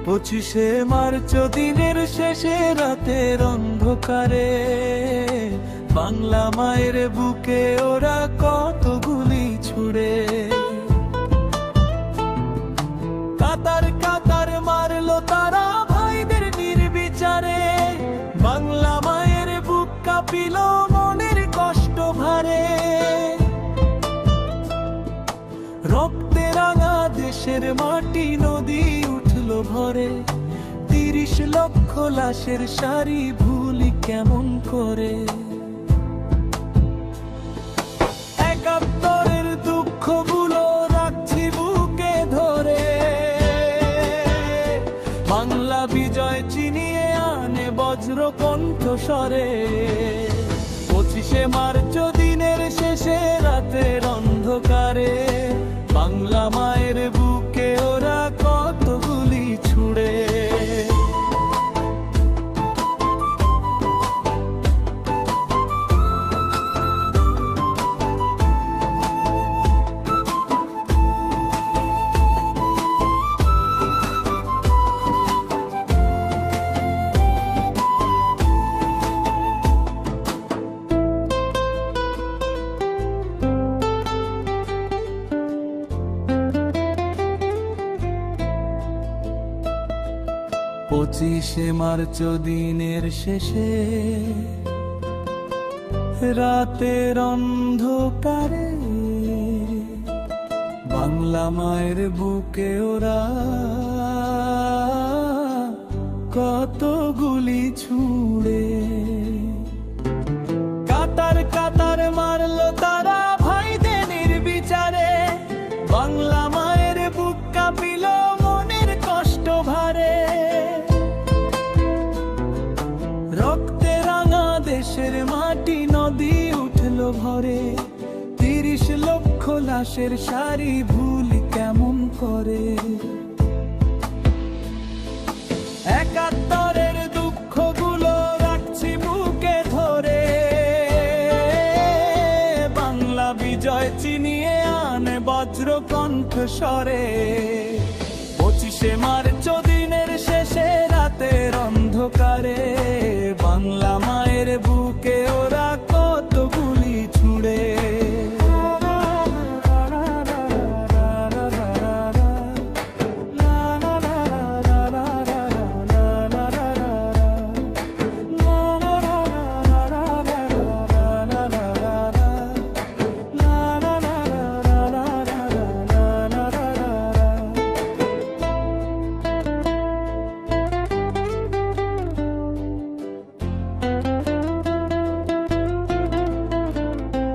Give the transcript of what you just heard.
25শে March দিনের শেষে রাতের অন্ধকারে বাংলা মায়ের বুকে ওরা কত গুলি ছুড়ে কাতার কাতার মারলো তারা ভাইদের নির্বিচারে। বাংলা মায়ের বুক কাঁপিল মনের কষ্ট ভারে। রক্তে রাঙা দেশের মাটি নদী উঠল ভরে। 30 লক্ষ লাশের সারি ভুলি কেমন করে। 71-এর দুঃখগুলো রাখছি বুকে ধরে। বাংলা বিজয় চিনিয়ে আনে বজ্র কণ্ঠস্বরে। 25শে মার্চ দিনের শেষে রাতের অন্ধকারে বাংলা মায়ের বুকে ওরা কত গুলি ছুড়ে। পঁচিশে মার্চ দিনের শেষে রাতের অন্ধকারে বাংলা মায়ের বুকে ওরা কত গুলি ছুড়ে। কাতার কাতার মারলো তারা ভাইদের নির্বিচারে। বাংলা মায়ের বুক কাঁপিল মনের কষ্ট ভারে। রক্তে রাঙা দেশের মাটি নদী উঠল ভরে। 30 লক্ষ লাশের সারি ভুলি কেমন করে। 71-এর দুঃখগুলো রাখছি বুকে ধরে। বাংলা বিজয় চিনিয়ে আনে বজ্র কণ্ঠস্বরে। 25শে মার্চ